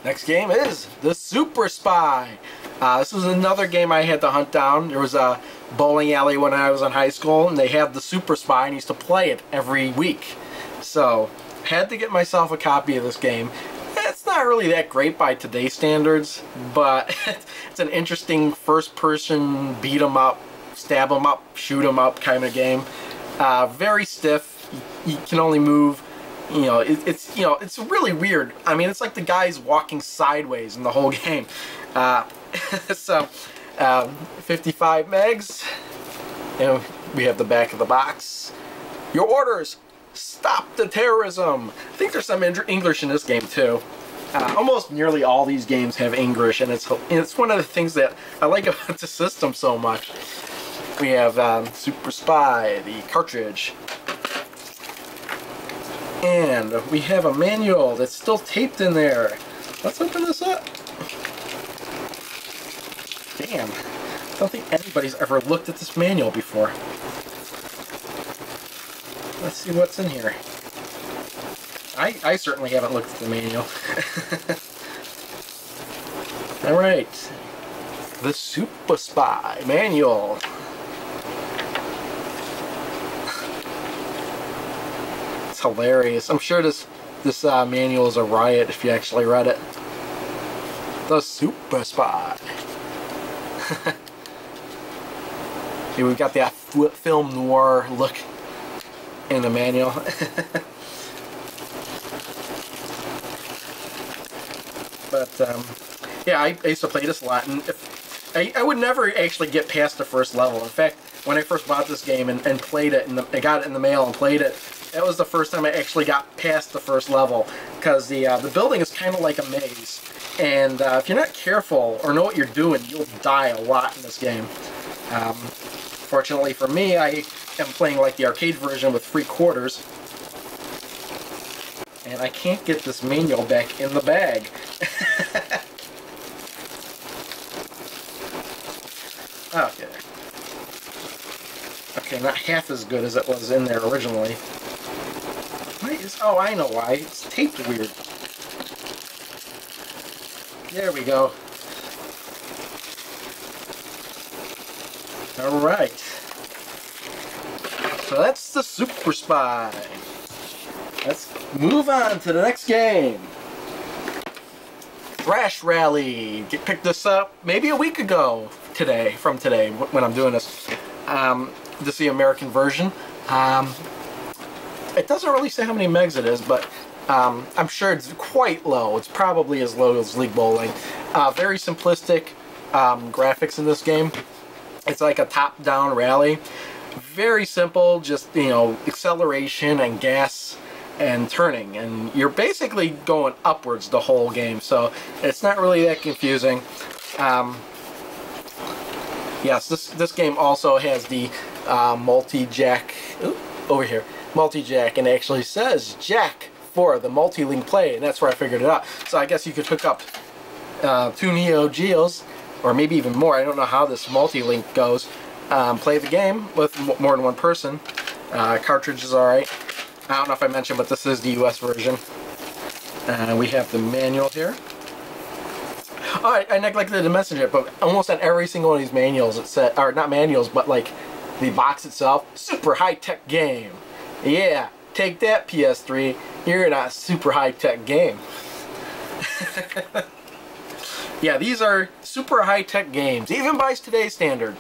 Next game is the Super Spy. This was another game I had to hunt down. There was a bowling alley when I was in high school, and they had the Super Spy, and I used to play it every week. So, had to get myself a copy of this game. It's not really that great by today's standards, but it's an interesting first-person beat 'em up, stab 'em up, shoot 'em up kind of game. Very stiff. You can only move. It's really weird. I mean, it's like the guy's walking sideways in the whole game. So, 55 megs, and we have the back of the box. Your orders: stop the terrorism. I think there's some English in this game too. Almost nearly all these games have English, and it's one of the things that I like about the system so much. We have Super Spy, the cartridge. And we have a manual that's still taped in there. Let's open this up. Damn. I don't think anybody's ever looked at this manual before. Let's see what's in here. I certainly haven't looked at the manual. Alright. The Super Spy manual. Hilarious. I'm sure this manual is a riot if you actually read it. The Super Spy. Here we've got that film noir look in the manual. But yeah, I used to play this a lot, and I would never actually get past the first level. In fact, when I first bought this game and played it, and I got it in the mail and played it, that was the first time I actually got past the first level, because the building is kind of like a maze, and if you're not careful or know what you're doing, you'll die a lot in this game. Fortunately for me, I am playing like the arcade version with 3 quarters, and I can't get this manual back in the bag. Okay. Okay, not half as good as it was in there originally. Oh, I know why. It's taped weird. There we go. Alright. So that's the Super Spy. Let's move on to the next game. Thrash Rally. Picked this up maybe a week ago from today when I'm doing this. This is the American version. It doesn't really say how many megs it is, but I'm sure it's quite low. It's probably as low as League Bowling. Very simplistic graphics in this game. It's like a top-down rally. Very simple, just, acceleration and gas and turning. And you're basically going upwards the whole game, so it's not really that confusing. Yes, this game also has the multi-jack, over here, multi-jack, and it actually says jack for the multi-link play, and that's where I figured it out. So I guess you could hook up 2 Neo Geos, or maybe even more. I don't know how this multi-link goes. Play the game with more than one person. Cartridge is alright. I don't know if I mentioned, but this is the US version. We have the manual here. Oh, I neglected to mention it, but almost on every single one of these manuals it said, or not manuals, but like the box itself, super high-tech game. Yeah, take that, PS3. You're in a super high-tech game. Yeah, these are super high-tech games, even by today's standard.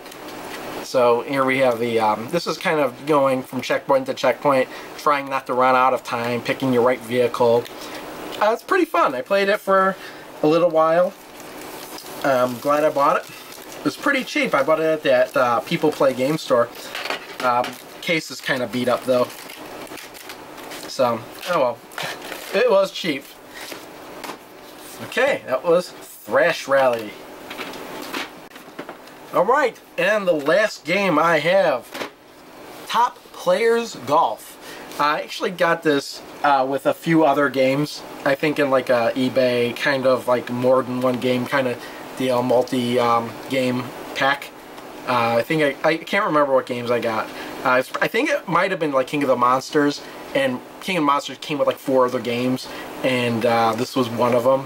So here we have the, this is kind of going from checkpoint to checkpoint, trying not to run out of time, picking your right vehicle. It's pretty fun. I played it for a little while. I'm glad I bought it. It was pretty cheap. I bought it at that People Play game store. Case is kind of beat up though. So, oh well. It was cheap. Okay, that was Thrash Rally. Alright, and the last game I have, Top Players Golf. I actually got this with a few other games. I think in like a eBay, kind of like more than one game kind of deal, multi-game pack. I think I can't remember what games I got. I think it might have been like King of the Monsters, and King of the Monsters came with like 4 other games, and this was one of them.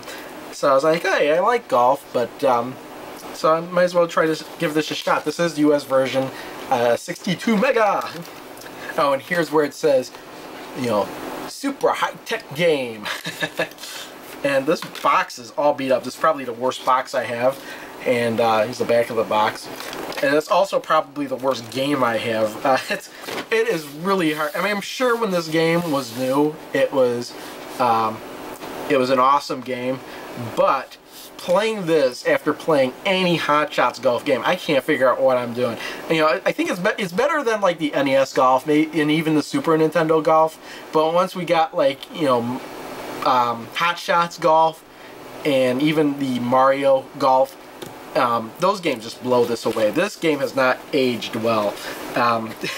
So I was like, hey, I like golf, but so I might as well try to give this a shot. This is the US version, 62 mega. Oh, and here's where it says, you know, super high-tech game. And this box is all beat up. This is probably the worst box I have. And here's the back of the box. And it's also probably the worst game I have. It is really hard. I mean, I'm sure when this game was new, it was an awesome game. But playing this after playing any Hot Shots golf game, I can't figure out what I'm doing. And, you know, I think it's better than like the NES golf, maybe, and even the Super Nintendo golf. But once we got like, you know, Hot Shots golf and even the Mario golf, those games just blow this away. This game has not aged well.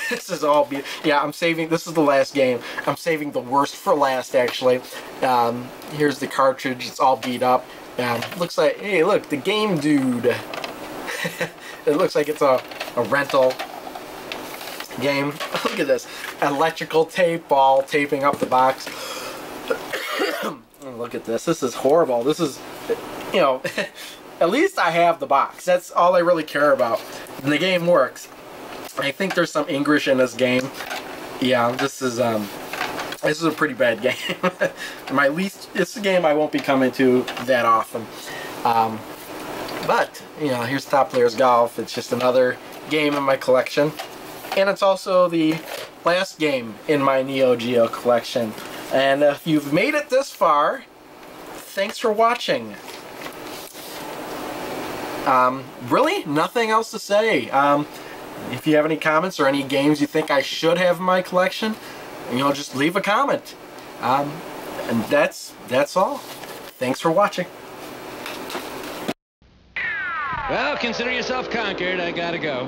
This is all yeah, I'm saving, this is the last game. I'm saving the worst for last, actually. Here's the cartridge. It's all beat up. Looks like, hey, look, the Game Dude. It looks like it's a rental game. Look at this. Electrical tape all taping up the box. Look at this. This is horrible. This is, you know, at least I have the box. That's all I really care about. And the game works. I think there's some English in this game. Yeah, this is a pretty bad game. It's a game I won't be coming to that often. But, you know, here's Top Players Golf. It's just another game in my collection. And it's also the last game in my Neo Geo collection. And if you've made it this far, thanks for watching. Really, nothing else to say. If you have any comments or any games you think I should have in my collection, you know, just leave a comment. And that's all. Thanks for watching. Well, consider yourself conquered. I gotta go.